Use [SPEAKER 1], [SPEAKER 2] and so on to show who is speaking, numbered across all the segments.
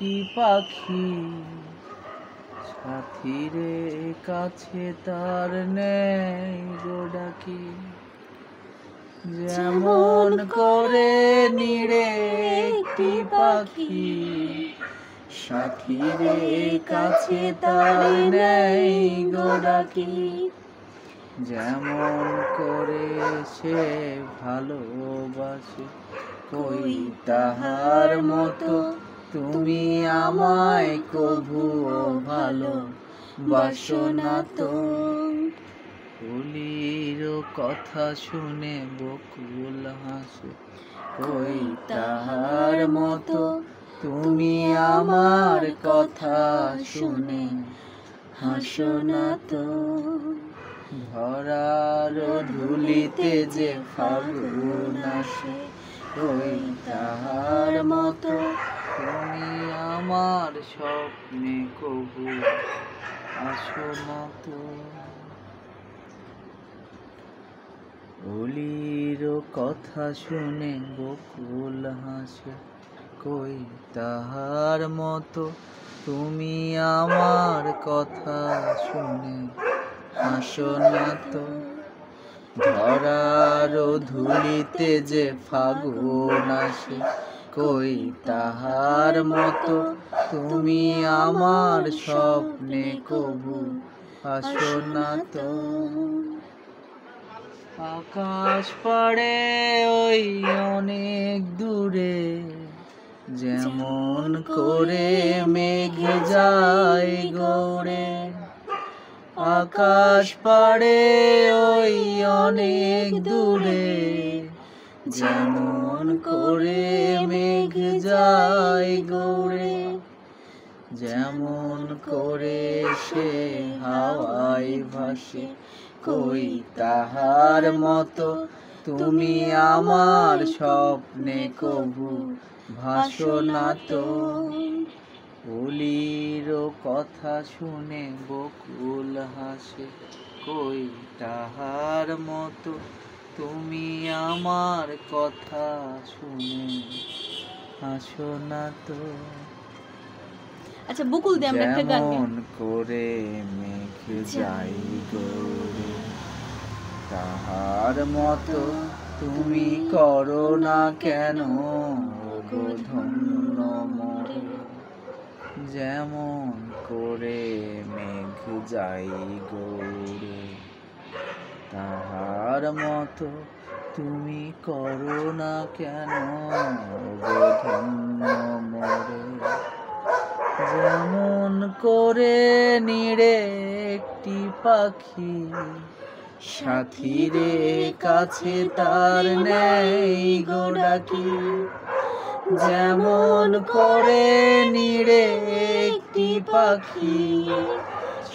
[SPEAKER 1] একটি পাখি, সাথীরে কাছে তার নেই গো ডাকি। যেমন করে নিড়ে একটি পাখি, সাথীরে কাছে তার নেই গো ডাকি। যেমন করে সে ভালোবাসে, কই তাহার মতো তুমি আমায় কভুও ভালোবাসো না তো। ফুলের কথা শুনে বকুল হাসে, কই তাহার মতো তুমি আমার কথা শুনে হাসো না তো। ধরার ধুলিতে যে ফাগুন আসে, কই তাহার মতো তুমি আমার স্বপ্নে কবু আসো না তো। ফুলের কথা শুনে বকুল হাসে, কই তাহার মতো তুমি আমার কথা শুনে হাসো না তো। ধরার ধুলিতে যে ফাগুন আসে, কই তাহার মতো তুমি আমার স্বপ্নে কবু আসো না তো। আকাশ পাড়ে ওই অনেক দূরে, যেমন করে মেঘ যায় গৌড়ে। আকাশ পাড়ে ওই অনেক দূরে, যেমন করে মেঘ যায় গৌড়ে। যেমন করে সে হাওয়ায় ভাসে, কই তাহার মতো তুমি আমার স্বপ্নে কভু ভাসো না তো। ফুলের কথা শুনে বকুল হাসে, কই তাহার মতো তুমি আমার কথা শুনে হাসো না তো।
[SPEAKER 2] আচ্ছা বকুল দিয়ে আমরা একটা গান গাই।
[SPEAKER 1] যেমন করে মেঘ যাই গৌড়ে, তাহার মতো তুমি করো না কেন গো ধন্য মোরে। যেমন করে মেঘ যাই গৌড়ে, তাহার মতো তুমি করো না কেন গো ধন্য মোরে। যেমন করে নিড়ে একটি পাখি, সাথীরে কাছে তার নেই গো ডাকি। যেমন করে নিড়ে একটি পাখি,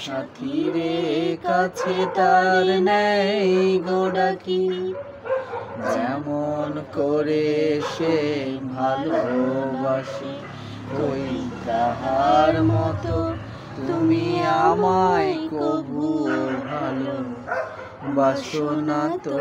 [SPEAKER 1] সাথীরে কাছে তার নেই গো ডাকি। যেমন করে সে ভালোবাসে, কই তাহার মতো তুমি আমায় কভু ভালোবাসো না তো।